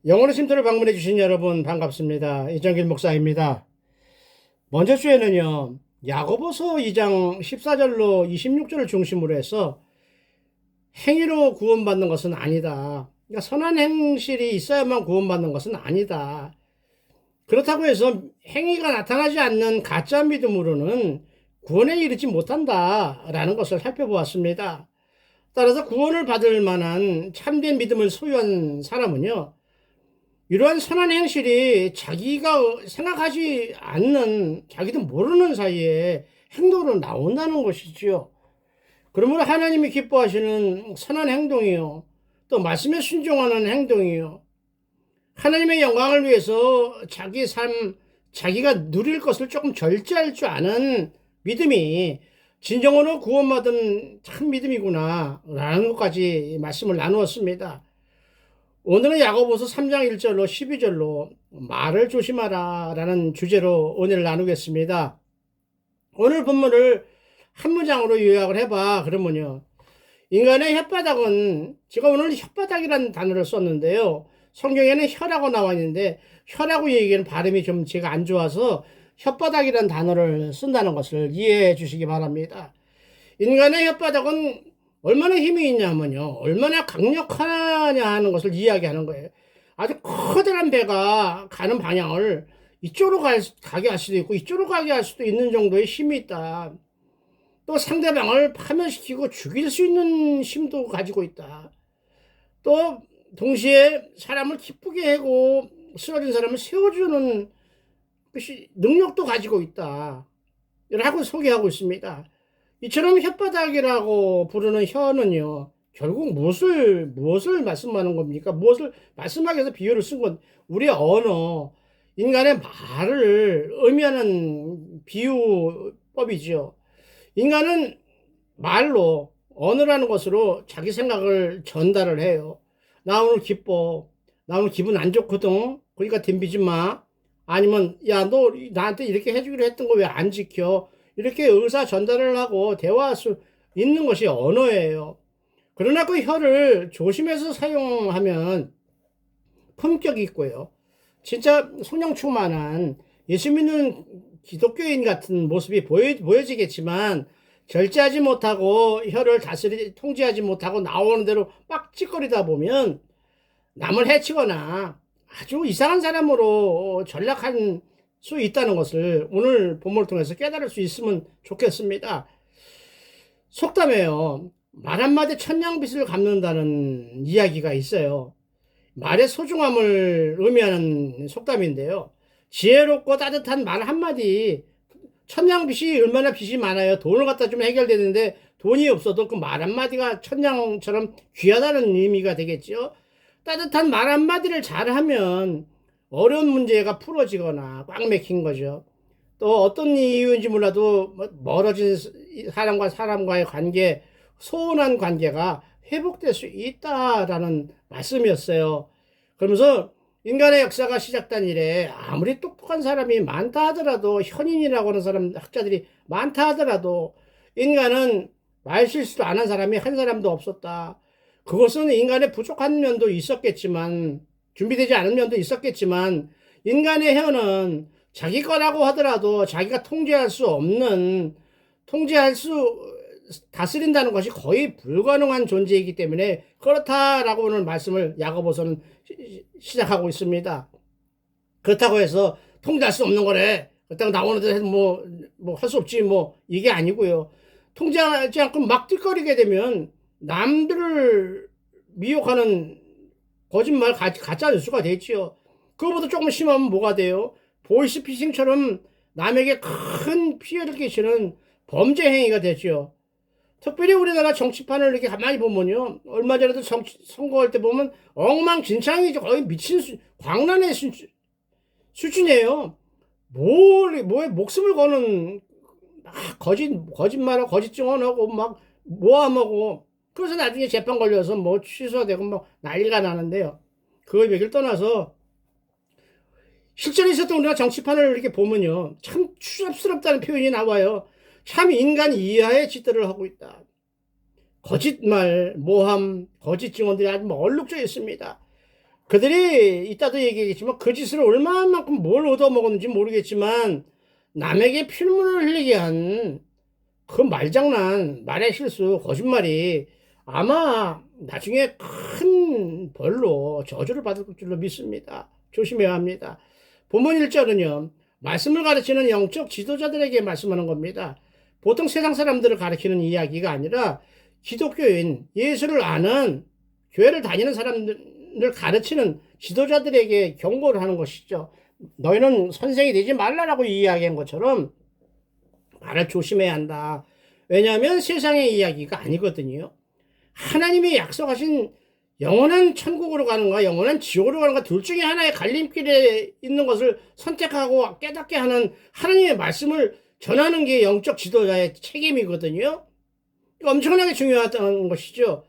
영혼의 쉼터를 방문해 주신 여러분 반갑습니다. 이정길 목사입니다. 먼저 주에는요, 야고보서 2장 14절로 26절을 중심으로 해서 행위로 구원받는 것은 아니다. 그러니까 선한 행실이 있어야만 구원받는 것은 아니다. 그렇다고 해서 행위가 나타나지 않는 가짜 믿음으로는 구원에 이르지 못한다라는 것을 살펴보았습니다. 따라서 구원을 받을 만한 참된 믿음을 소유한 사람은요, 이러한 선한 행실이 자기가 생각하지 않는, 자기도 모르는 사이에 행동으로 나온다는 것이지요. 그러므로 하나님이 기뻐하시는 선한 행동이요, 또 말씀에 순종하는 행동이요, 하나님의 영광을 위해서 자기 삶, 자기가 누릴 것을 조금 절제할 줄 아는 믿음이 진정으로 구원받은 참 믿음이구나 라는 것까지 말씀을 나누었습니다. 오늘은 야고보서 3장 1절로 12절로 말을 조심하라 라는 주제로 오늘 나누겠습니다. 오늘 본문을 한 문장으로 요약을 해봐. 그러면요, 인간의 혓바닥은, 제가 오늘 혓바닥이라는 단어를 썼는데요, 성경에는 혀라고 나와 있는데 혀라고 얘기하는 발음이 좀 제가 안 좋아서 혓바닥이라는 단어를 쓴다는 것을 이해해 주시기 바랍니다. 인간의 혓바닥은 얼마나 힘이 있냐면요, 얼마나 강력하냐 하는 것을 이야기하는 거예요. 아주 커다란 배가 가는 방향을 이쪽으로 가게 할 수도 있고 이쪽으로 가게 할 수도 있는 정도의 힘이 있다. 또 상대방을 파멸시키고 죽일 수 있는 힘도 가지고 있다. 또 동시에 사람을 기쁘게 하고 쓰러진 사람을 세워주는 것이 능력도 가지고 있다 라고 소개하고 있습니다. 이처럼 혓바닥이라고 부르는 혀는요, 결국 무엇을 말씀하는 겁니까? 무엇을 말씀하기 위해서 비유를 쓴 건, 우리 언어, 인간의 말을 의미하는 비유법이죠. 인간은 말로, 언어라는 것으로 자기 생각을 전달을 해요. 나 오늘 기뻐. 나 오늘 기분 안 좋거든. 그러니까 덤비지 마. 아니면, 야, 너 나한테 이렇게 해주기로 했던 거 왜 안 지켜? 이렇게 의사 전달을 하고 대화할 수 있는 것이 언어예요. 그러나 그 혀를 조심해서 사용하면 품격이 있고요, 진짜 성령 충만한 예수 믿는 기독교인 같은 모습이 보여지겠지만, 절제하지 못하고 혀를 통제하지 못하고 나오는 대로 빡짓거리다 보면 남을 해치거나 아주 이상한 사람으로 전락한 수 있다는 것을 오늘 본문을 통해서 깨달을 수 있으면 좋겠습니다. 속담에요, 말 한마디 천냥빚을 갚는다는 이야기가 있어요. 말의 소중함을 의미하는 속담인데요, 지혜롭고 따뜻한 말 한마디, 천냥빚이 얼마나 빚이 많아요. 돈을 갖다 주면 해결되는데 돈이 없어도 그 말 한마디가 천냥처럼 귀하다는 의미가 되겠죠. 따뜻한 말 한마디를 잘하면 어려운 문제가 풀어지거나 꽉 막힌 거죠. 또 어떤 이유인지 몰라도 멀어진 사람과의 관계, 소원한 관계가 회복될 수 있다라는 말씀이었어요. 그러면서 인간의 역사가 시작된 이래 아무리 똑똑한 사람이 많다 하더라도, 현인이라고 하는 사람, 학자들이 많다 하더라도 인간은 말실수도 안 한 사람이 한 사람도 없었다. 그것은 인간의 부족한 면도 있었겠지만, 준비되지 않은 면도 있었겠지만, 인간의 혀는 자기 거라고 하더라도 자기가 다스린다는 것이 거의 불가능한 존재이기 때문에 그렇다라고 오늘 말씀을 야고보서는 시작하고 있습니다. 그렇다고 해서 통제할 수 없는 거래, 그렇다고 나오는 데서 뭐 할 수 없지, 이게 아니고요. 통제하지 않고 막 뛸거리게 되면 남들을 미혹하는 거짓말, 가짜 뉴스가 되지요. 그거보다 조금 심하면 뭐가 돼요? 보이스피싱처럼 남에게 큰 피해를 끼치는 범죄 행위가 되죠. 특별히 우리나라 정치판을 이렇게 가만히 보면요, 얼마 전에도 선거할 때 보면 엉망진창이죠. 거의 광란의 수준이에요. 뭐에 목숨을 거는 거짓말하고 거짓 증언하고 막 모함하고, 그래서 나중에 재판 걸려서 취소되고 난리가 나는데요. 그 얘기를 떠나서 실제로 있었던 우리나라 정치판을 이렇게 보면요, 참 추잡스럽다는 표현이 나와요. 참 인간 이하의 짓들을 하고 있다. 거짓말, 모함, 거짓 증언들이 아주 얼룩져 있습니다. 그들이 이따도 얘기하겠지만 그 짓을 얼마만큼 뭘 얻어먹었는지 모르겠지만 남에게 피눈물을 흘리게 한 그 말장난, 말의 실수, 거짓말이 아마 나중에 큰 벌로 저주를 받을 줄로 믿습니다. 조심해야 합니다. 본문 1절은요, 말씀을 가르치는 영적 지도자들에게 말씀하는 겁니다. 보통 세상 사람들을 가르치는 이야기가 아니라 기독교인, 예수를 아는, 교회를 다니는 사람들을 가르치는 지도자들에게 경고를 하는 것이죠. 너희는 선생이 되지 말라라고 이야기한 것처럼 말을 조심해야 한다. 왜냐하면 세상의 이야기가 아니거든요. 하나님이 약속하신 영원한 천국으로 가는가 영원한 지옥으로 가는가 둘 중에 하나의 갈림길에 있는 것을 선택하고 깨닫게 하는 하나님의 말씀을 전하는 게 영적 지도자의 책임이거든요. 엄청나게 중요하다는 것이죠.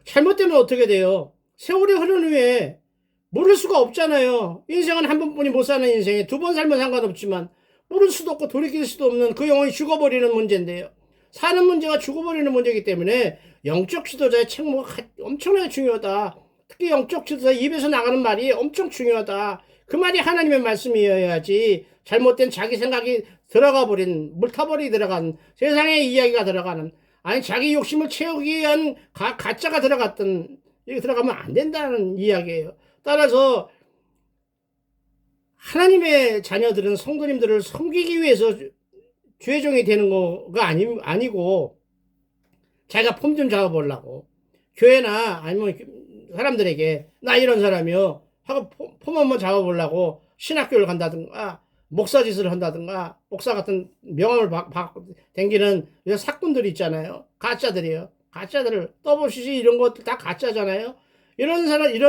잘못되면 어떻게 돼요? 세월이 흐른 후에 모를 수가 없잖아요. 인생은 한 번뿐이 못 사는 인생에 두 번 살면 상관없지만 모를 수도 없고 돌이킬 수도 없는 그 영혼이 죽어버리는 문제인데요. 사는 문제가 죽어버리는 문제이기 때문에 영적 지도자의 책무가 엄청나게 중요하다. 특히 영적 지도자 입에서 나가는 말이 엄청 중요하다. 그 말이 하나님의 말씀이어야지 잘못된 자기 생각이 들어가 버린 물타버리 들어간 세상의 이야기가 들어가는 아니 자기 욕심을 채우기 위한 가짜가 들어갔던 이렇게 들어가면 안 된다는 이야기예요. 따라서 하나님의 자녀들은 성도님들을 섬기기 위해서 죄종이 되는 거가 아니고 자기가 폼 좀 잡아보려고 교회나 아니면 사람들에게 나 이런 사람이요 하고 폼 한번 잡아보려고 신학교를 간다든가 목사짓을 한다든가 목사 같은 명함을 받고 댕기는 사꾼들이 있잖아요. 가짜들이요. 가짜들을 떠보시지 이런 것들 다 가짜잖아요. 이런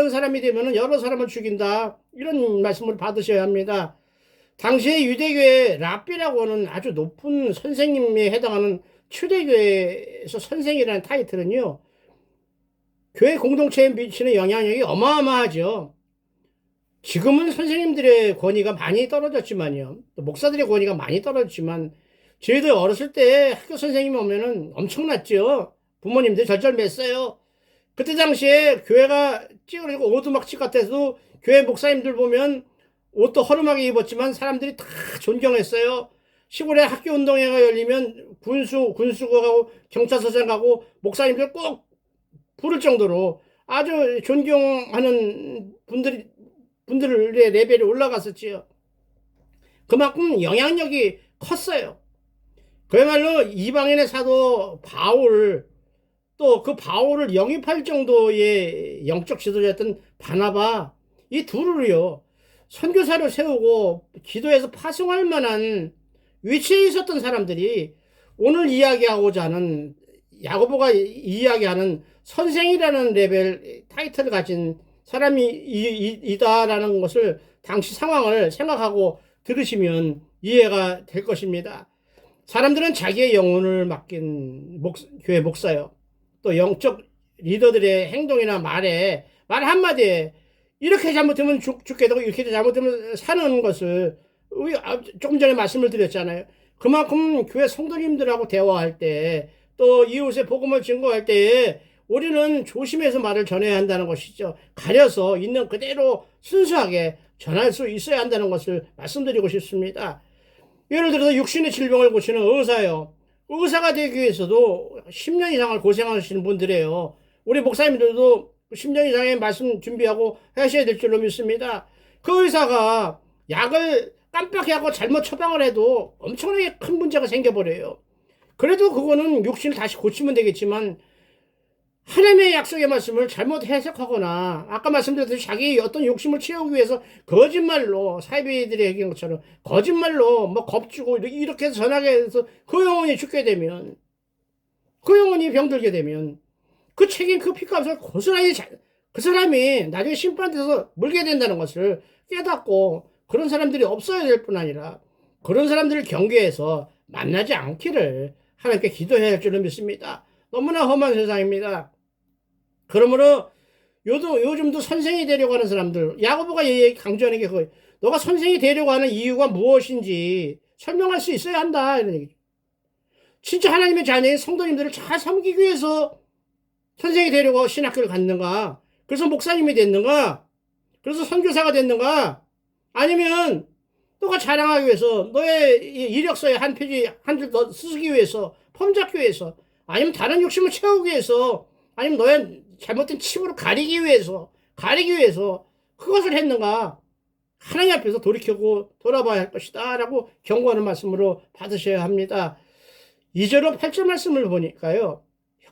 사람이 되면은 여러 사람을 죽인다. 이런 말씀을 받으셔야 합니다. 당시에 유대교의 랍비라고 하는 아주 높은 선생님에 해당하는 초대교회에서 선생이라는 타이틀은요, 교회 공동체에 미치는 영향력이 어마어마하죠. 지금은 선생님들의 권위가 많이 떨어졌지만요, 또 목사들의 권위가 많이 떨어졌지만, 저희들 어렸을 때 학교 선생님이 오면은 엄청났죠. 부모님들 절절맸어요. 그때 당시에 교회가 찌그러지고 오두막집 같아서 교회 목사님들 보면 옷도 허름하게 입었지만 사람들이 다 존경했어요. 시골에 학교 운동회가 열리면 군수하고 경찰서장하고 목사님들 꼭 부를 정도로 아주 존경하는 분들의 레벨이 올라갔었지요. 그만큼 영향력이 컸어요. 그야말로 이방인의 사도 바울, 또 그 바울을 영입할 정도의 영적 지도자였던 바나바, 이 둘을요, 선교사를 세우고 기도해서 파송할 만한 위치에 있었던 사람들이 오늘 이야기하고자 하는 야고보가 이야기하는 선생이라는 레벨 타이틀을 가진 사람이 이다라는 것을 당시 상황을 생각하고 들으시면 이해가 될 것입니다. 사람들은 자기의 영혼을 맡긴 교회 목사요. 또 영적 리더들의 행동이나 말 한마디에 이렇게 잘못하면 죽게 되고 이렇게 잘못하면 사는 것을 조금 전에 말씀을 드렸잖아요. 그만큼 교회 성도님들하고 대화할 때 또 이웃의 복음을 증거할 때에 우리는 조심해서 말을 전해야 한다는 것이죠. 가려서 있는 그대로 순수하게 전할 수 있어야 한다는 것을 말씀드리고 싶습니다. 예를 들어서 육신의 질병을 고치는 의사요. 의사가 되기 위해서도 10년 이상을 고생하시는 분들이에요. 우리 목사님들도 10년 이상의 말씀 준비하고 하셔야 될 줄로 믿습니다. 그 의사가 약을 깜빡하고 잘못 처방을 해도 엄청나게 큰 문제가 생겨버려요. 그래도 그거는 육신을 다시 고치면 되겠지만 하나님의 약속의 말씀을 잘못 해석하거나 아까 말씀드렸듯이 자기 어떤 욕심을 채우기 위해서 거짓말로 사이비들이 얘기한 것처럼 거짓말로 뭐 겁주고 이렇게 해서 전하게 해서 그 영혼이 죽게 되면 그 영혼이 병들게 되면 그 책임 그 피값을 고스란히 그 사람이 나중에 심판돼서 물게 된다는 것을 깨닫고 그런 사람들이 없어야 될 뿐 아니라 그런 사람들을 경계해서 만나지 않기를 하나님께 기도해야 할 줄을 믿습니다. 너무나 험한 세상입니다. 그러므로 요즘도 선생이 되려고 하는 사람들, 야고보가 강조하는 게 그거예요. 너가 선생이 되려고 하는 이유가 무엇인지 설명할 수 있어야 한다. 이런 얘기죠. 진짜 하나님의 자녀인 성도님들을 잘 섬기기 위해서 선생이 되려고 신학교를 갔는가? 그래서 목사님이 됐는가? 그래서 선교사가 됐는가? 아니면 너가 자랑하기 위해서 너의 이력서에 한 페이지 한 줄 더 쓰기 위해서 폼잡기 위해서 아니면 다른 욕심을 채우기 위해서 아니면 너의 잘못된 치부를 가리기 위해서 그것을 했는가? 하나님 앞에서 돌이켜고 돌아봐야 할 것이다 라고 경고하는 말씀으로 받으셔야 합니다. 2절로 8절 말씀을 보니까요,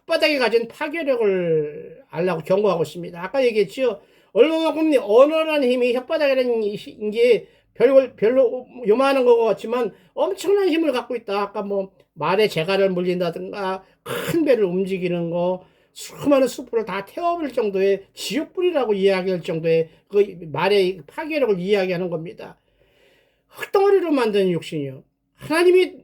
혓바닥에 가진 파괴력을 알라고 경고하고 있습니다. 아까 얘기했죠. 얼마만큼 언어라는 힘이 혓바닥이라는 게 별로 요만한 것 같지만 엄청난 힘을 갖고 있다. 아까 뭐 말에 재갈을 물린다든가 큰 배를 움직이는 거, 수많은 숯불을 다 태워버릴 정도의 지옥불이라고 이야기할 정도의 그 말의 파괴력을 이야기하는 겁니다. 흙덩어리로 만든 육신이요. 하나님이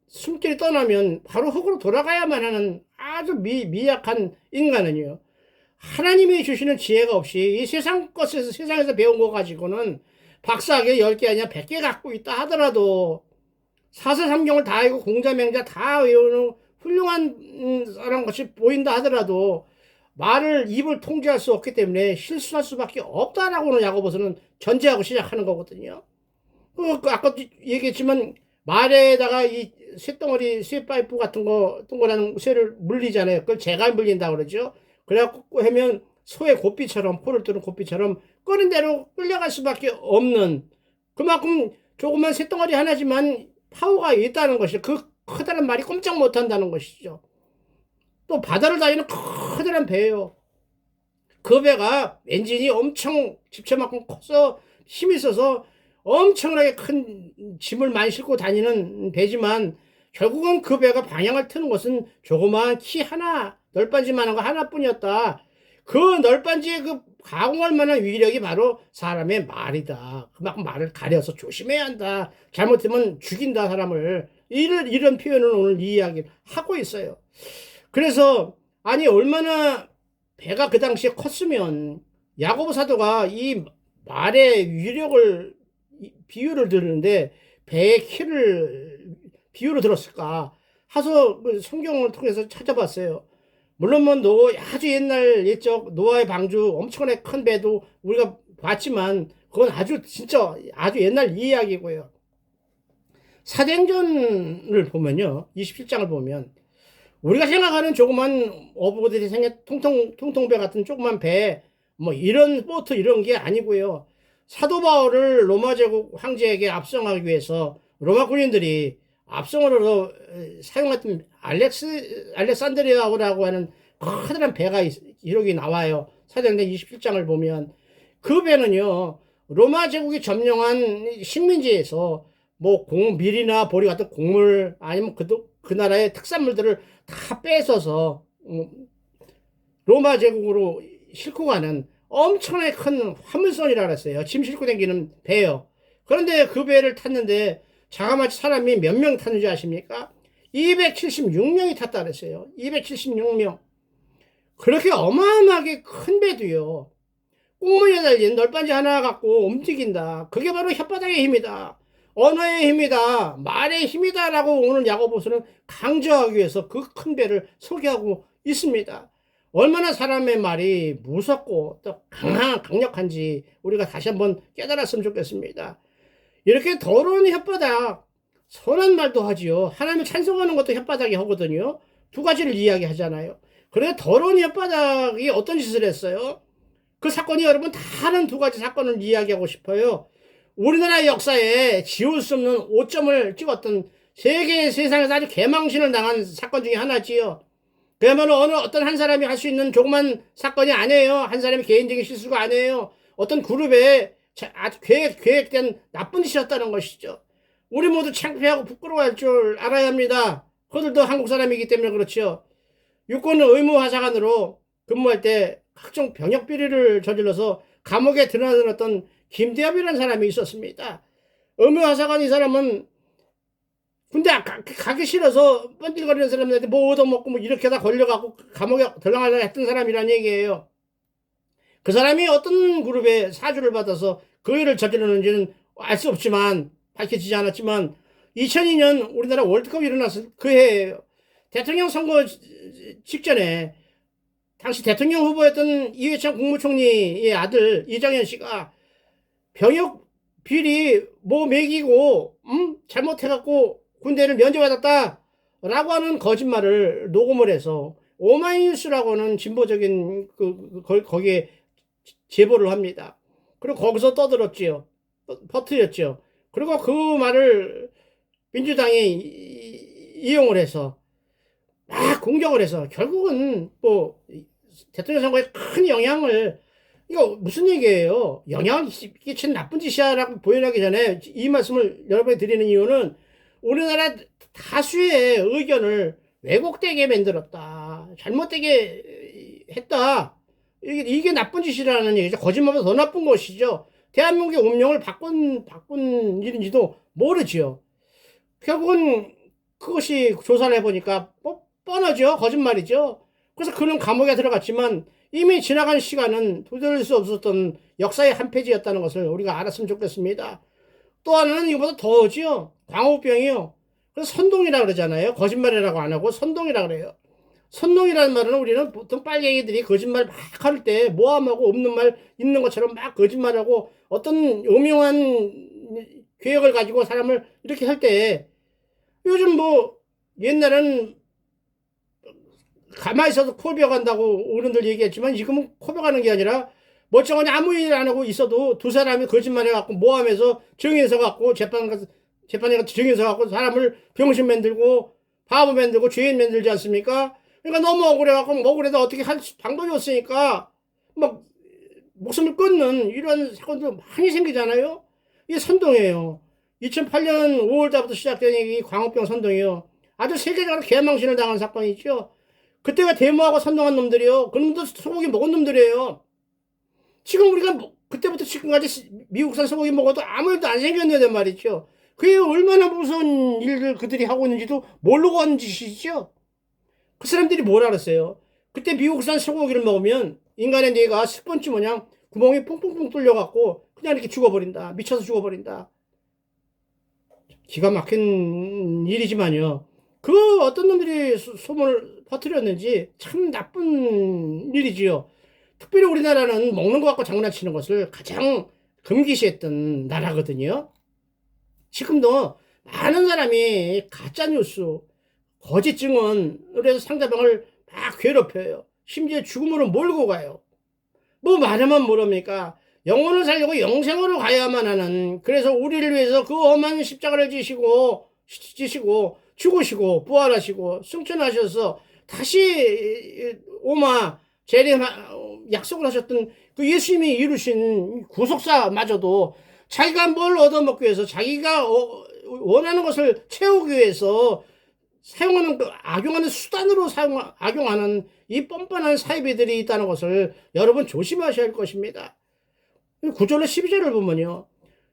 숨길이 떠나면 바로 흙으로 돌아가야만 하는 아주 미약한 인간은요, 하나님이 주시는 지혜가 없이 이 세상에서 배운 거 가지고는 박사학위 10개 아니라 100개 갖고 있다 하더라도 사서삼경을 다 알고 공자맹자 다 외우는 훌륭한 사람 같이 보인다 하더라도 입을 통제할 수 없기 때문에 실수할 수밖에 없다라고는 야고보서는 전제하고 시작하는 거거든요. 아까 얘기했지만 말에다가 이 쇠파이프 같은 거 동그란 쇠를 물리잖아요. 그걸 재갈 물린다고 그러죠. 그래갖고 하면 소의 고삐처럼, 포를 뚫은 고삐처럼 끄는 대로 끌려갈 수밖에 없는, 그만큼 조그만 쇳덩어리 하나지만 파워가 있다는 것이죠. 그 커다란 말이 꼼짝 못한다는 것이죠. 또 바다를 다니는 커다란 배예요. 그 배가 엔진이 엄청 집체만큼 커서 힘이 있어서 엄청나게 큰 짐을 많이 싣고 다니는 배지만 결국은 그 배가 방향을 트는 것은 조그마한 키 하나, 널빤지만한 거 하나뿐이었다. 그 널빤지에 그 가공할 만한 위력이 바로 사람의 말이다. 그만큼 말을 가려서 조심해야 한다. 잘못하면 죽인다, 사람을. 이런 표현을 오늘 이야기를 하고 있어요. 그래서 아니 얼마나 배가 그 당시에 컸으면 야고보 사도가 이 말의 위력을 비유를 들었는데 배의 키를 비유로 들었을까 하서 성경을 통해서 찾아봤어요. 물론 뭐 아주 옛날 옛적 노아의 방주 엄청나게 큰 배도 우리가 봤지만 그건 진짜 아주 옛날 이야기고요. 사도행전을 보면요, 27장을 보면 우리가 생각하는 조그만 어부들이 생긴 통통배 같은 조그만 배, 뭐 이런 보트 이런 게 아니고요. 사도 바울을 로마 제국 황제에게 압송하기 위해서 로마 군인들이 압송으로 사용했던 알렉산드리아라고 하는 커다란 배가 기록이 나와요. 사도행전 27장을 보면 그 배는요, 로마 제국이 점령한 식민지에서 뭐 밀이나 보리 같은 곡물 아니면 그 나라의 특산물들을 다 뺏어서 로마 제국으로 싣고 가는 엄청나게 큰 화물선이라 그랬어요. 짐 싣고 다니는 배요. 그런데 그 배를 탔는데 자그마치 사람이 몇 명 탔는지 아십니까? 276명이 탔다 그랬어요. 276명. 그렇게 어마어마하게 큰 배도요, 꽁무니에 달린 널빤지 하나 갖고 움직인다. 그게 바로 혓바닥의 힘이다. 언어의 힘이다. 말의 힘이다. 라고 오늘 야고보서는 강조하기 위해서 그 큰 배를 소개하고 있습니다. 얼마나 사람의 말이 무섭고 또 강력한지 우리가 다시 한번 깨달았으면 좋겠습니다. 이렇게 더러운 혓바닥, 선한 말도 하지요. 하나님을 찬송하는 것도 혓바닥이 하거든요. 두 가지를 이야기하잖아요. 그런데 더러운 혓바닥이 어떤 짓을 했어요? 그 사건이 여러분 다른 두 가지 사건을 이야기하고 싶어요. 우리나라 역사에 지울 수 없는 5점을 찍었던 세상에서 아주 개망신을 당한 사건 중에 하나지요. 그야말로 어떤 한 사람이 할 수 있는 조그만 사건이 아니에요. 한 사람의 개인적인 실수가 아니에요. 어떤 그룹에 아주 계획된 나쁜 짓이었다는 것이죠. 우리 모두 창피하고 부끄러워할 줄 알아야 합니다. 그들도 한국 사람이기 때문에 그렇죠. 육군 의무화사관으로 근무할 때 각종 병역 비리를 저질러서 감옥에 드러났던 김대엽이라는 사람이 있었습니다. 의무화사관 이 사람은 군대 가기 싫어서 뻔질거리는 사람들한테 뭐 얻어먹고 뭐 이렇게 다 걸려갖고 감옥에 들어가려고 했던 사람이란 얘기예요. 그 사람이 어떤 그룹에 사주를 받아서 그 일을 저질렀는지는 알 수 없지만, 밝혀지지 않았지만 2002년 우리나라 월드컵이 일어났을 그 해에요. 대통령 선거 직전에 당시 대통령 후보였던 이회창 국무총리의 아들 이정현 씨가 병역 비리 뭐 매기고 잘못해갖고 군대를 면제받았다 라고 하는 거짓말을 녹음을 해서 오마이뉴스라고 하는 진보적인 거기에 제보를 합니다. 그리고 거기서 떠들었지요. 퍼뜨렸죠. 그리고 그 말을 민주당이 이용을 해서 막 공격을 해서 결국은 뭐 대통령 선거에 큰 영향을, 이거 무슨 얘기예요? 영향을 끼치는 나쁜 짓이야라고 보여하기 전에 이 말씀을 여러분에 드리는 이유는 우리나라 다수의 의견을 왜곡되게 만들었다, 잘못되게 했다, 이게 나쁜 짓이라는 얘기죠. 거짓말보다 더 나쁜 것이죠. 대한민국의 운명을 바꾼 일인지도 모르지요. 결국은 그것이 조사를 해보니까 뻔하죠. 거짓말이죠. 그래서 그는 감옥에 들어갔지만 이미 지나간 시간은 되돌릴 수 없었던 역사의 한 페이지였다는 것을 우리가 알았으면 좋겠습니다. 또 하나는 이거보다 더하지요. 광우병이요. 그래서 선동이라고 그러잖아요. 거짓말이라고 안 하고 선동이라고 그래요. 선동이라는 말은 우리는 보통 빨갱이들이 거짓말 막 할 때 모함하고 없는 말 있는 것처럼 막 거짓말하고 어떤 오명한 계획을 가지고 사람을 이렇게 할 때, 요즘 뭐 옛날에는 가만히 있어도 코비어간다고 어른들 얘기했지만 지금은 코비어가는 게 아니라 멀쩡하니 아무 일 안 하고 있어도 두 사람이 거짓말해갖고 모함해서 증인서 갖고 재판에 가서 증인서 갖고 사람을 병신 만들고 바보 만들고 죄인 만들지 않습니까? 그러니까 너무 억울해갖고 뭐 억울해도 어떻게 할 방법이 없으니까 막 목숨을 끊는 이런 사건도 많이 생기잖아요. 이게 선동이에요. 2008년 5월 달부터 시작된 이 광우병 선동이요. 아주 세계적으로 개망신을 당한 사건이죠. 그때가 데모하고 선동한 놈들이요. 그 놈도 소고기 먹은 놈들이에요. 지금 우리가 그때부터 지금까지 미국산 소고기 먹어도 아무 일도 안 생겼는데 말이죠. 그게 얼마나 무서운 일을 그들이 하고 있는지도 모르고 하는 짓이죠. 그 사람들이 뭘 알았어요? 그때 미국산 소고기를 먹으면 인간의 뇌가 스펀지 모양 구멍이 퐁퐁퐁 뚫려갖고 그냥 이렇게 죽어버린다. 미쳐서 죽어버린다. 기가 막힌 일이지만요. 그 어떤 놈들이 소문을 퍼뜨렸는지 참 나쁜 일이지요. 특별히 우리나라는 먹는 것 갖고 장난치는 것을 가장 금기시했던 나라거든요. 지금도 많은 사람이 가짜뉴스, 거짓 증언을 해서 상대방을 막 괴롭혀요. 심지어 죽음으로 몰고 가요. 뭐 말하면 모릅니까? 영혼을 살려고 영생으로 가야만 하는, 그래서 우리를 위해서 그 험한 십자가를 지시고 죽으시고 부활하시고 승천하셔서 다시 오마 재림 약속을 하셨던 그 예수님이 이루신 구속사마저도 자기가 뭘 얻어먹기 위해서, 자기가 원하는 것을 채우기 위해서 사용하는, 악용하는 수단으로 악용하는 이 뻔뻔한 사이비들이 있다는 것을 여러분 조심하셔야 할 것입니다. 9절로 12절을 보면요,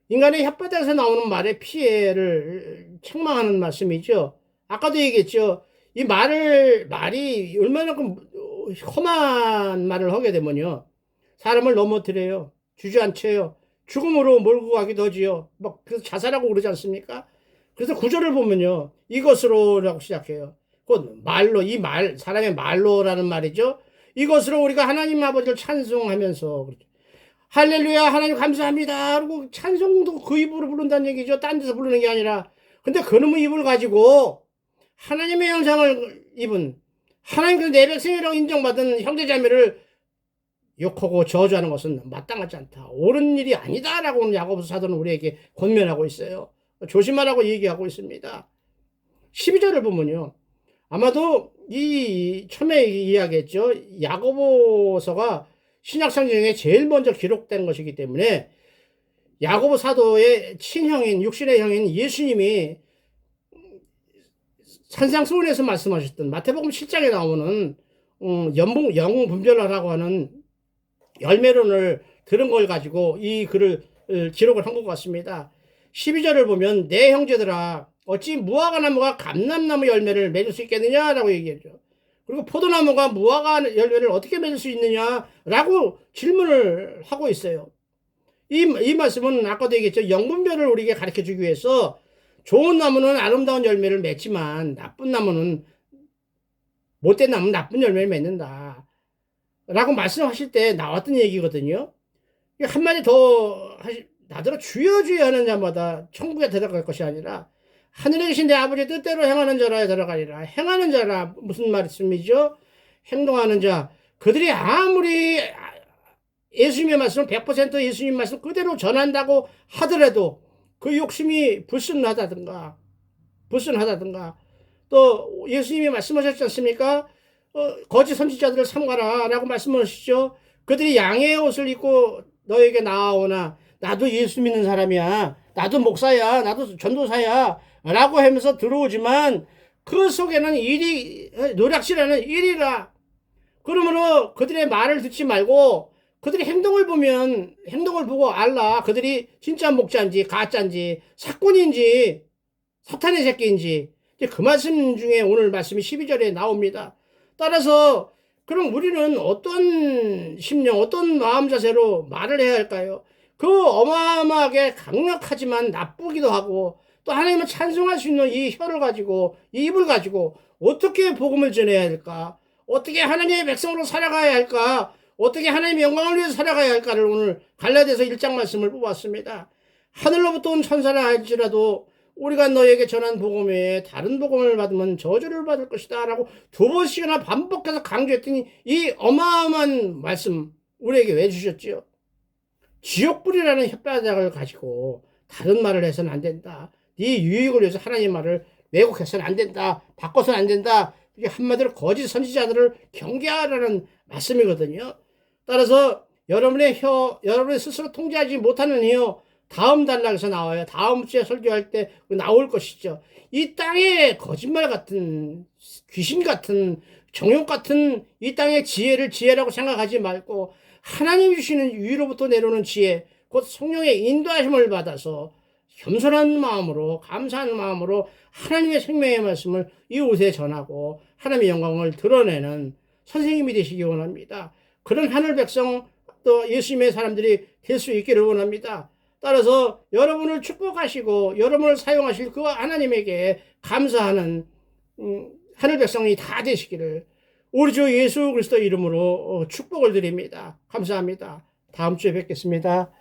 인간의 혓바닥에서 나오는 말의 피해를 책망하는 말씀이죠. 아까도 얘기했죠. 이 말이 얼마나 험한 말을 하게 되면요, 사람을 넘어뜨려요. 주저앉혀요. 죽음으로 몰고 가기도 하지요. 막 그래서 자살하고 그러지 않습니까? 그래서 구절을 보면요, 이것으로라고 시작해요. 곧 말로, 이 말, 사람의 말로라는 말이죠. 이것으로 우리가 하나님 아버지를 찬송하면서, 그렇죠. 할렐루야, 하나님 감사합니다. 그리고 찬송도 그 입으로 부른다는 얘기죠. 딴 데서 부르는 게 아니라. 근데 그놈의 입을 가지고 하나님의 형상을 입은, 하나님께서 내 백성이라고 인정받은 형제자매를 욕하고 저주하는 것은 마땅하지 않다. 옳은 일이 아니다라고 야고보서 사도는 우리에게 권면하고 있어요. 조심하라고 얘기하고 있습니다. 12절을 보면요, 아마도 이 처음에 이야기했죠. 야고보서가 신약성경 중에 제일 먼저 기록된 것이기 때문에 야고보 사도의 친형인, 육신의 형인 예수님이 산상수훈에서 말씀하셨던 마태복음 7장에 나오는 영분별하라고 하는 열매론을 들은 걸 가지고 이 글을 기록을 한 것 같습니다. 12절을 보면 내 형제들아 어찌 무화과 나무가 감람나무 열매를 맺을 수 있겠느냐라고 얘기했죠. 그리고 포도나무가 무화과 열매를 어떻게 맺을 수 있느냐라고 질문을 하고 있어요. 이 말씀은 아까도 얘기했죠. 영분별을 우리에게 가르쳐주기 위해서 좋은 나무는 아름다운 열매를 맺지만 나쁜 나무는, 못된 나무는 나쁜 열매를 맺는다. 라고 말씀하실 때 나왔던 얘기거든요. 한마디 더 나더러 주여 주여 하는 자마다 천국에 들어갈 것이 아니라 하늘에 계신 내 아버지 뜻대로 행하는 자라에 들어가리라. 행하는 자라 무슨 말씀이죠? 행동하는 자. 그들이 아무리 예수님의 말씀을 100% 예수님 말씀 그대로 전한다고 하더라도 그 욕심이 불순하다든가 또 예수님이 말씀하셨지 않습니까? 거짓 선지자들을 삼가라 라고 말씀하시죠. 그들이 양의 옷을 입고 너에게 나아오나 나도 예수 믿는 사람이야, 나도 목사야, 나도 전도사야 라고 하면서 들어오지만 그 속에는 노략질하는 일이라. 그러므로 그들의 말을 듣지 말고 그들의 행동을 보고 알라. 그들이 진짜 목자인지 가짜인지 사꾼인지 사탄의 새끼인지. 그 말씀 중에 오늘 말씀이 12절에 나옵니다. 따라서 그럼 우리는 어떤 심령, 어떤 마음 자세로 말을 해야 할까요? 그 어마어마하게 강력하지만 나쁘기도 하고 또 하나님을 찬송할 수 있는 이 혀를 가지고 이 입을 가지고 어떻게 복음을 전해야 할까? 어떻게 하나님의 백성으로 살아가야 할까? 어떻게 하나님의 영광을 위해서 살아가야 할까를 오늘 갈라디아서 1장 말씀을 뽑았습니다. 하늘로부터 온 천사라 할지라도 우리가 너에게 전한 복음 외에 다른 복음을 받으면 저주를 받을 것이다 라고 2번씩이나 반복해서 강조했더니 이 어마어마한 말씀 우리에게 왜 주셨지요? 지옥불이라는 혓바닥을 가지고 다른 말을 해서는 안 된다. 네 유익을 위해서 하나님의 말을 왜곡해서는 안 된다. 바꿔서는 안 된다. 이게 한마디로 거짓 선지자들을 경계하라는 말씀이거든요. 따라서 여러분의 스스로 통제하지 못하는 혀 다음 단락에서 나와요. 다음 주에 설교할 때 나올 것이죠. 이 땅에 거짓말 같은 귀신 같은 정욕 같은 이 땅의 지혜를 지혜라고 생각하지 말고 하나님 주시는 위로부터 내려오는 지혜 곧 성령의 인도하심을 받아서 겸손한 마음으로 감사하는 마음으로 하나님의 생명의 말씀을 이웃에 전하고 하나님의 영광을 드러내는 선생님이 되시기 원합니다. 그런 하늘 백성 또 예수님의 사람들이 될 수 있기를 원합니다. 따라서 여러분을 축복하시고 여러분을 사용하실 그 하나님에게 감사하는 하늘 백성이 다 되시기를 우리 주 예수 그리스도 이름으로 축복을 드립니다. 감사합니다. 다음 주에 뵙겠습니다.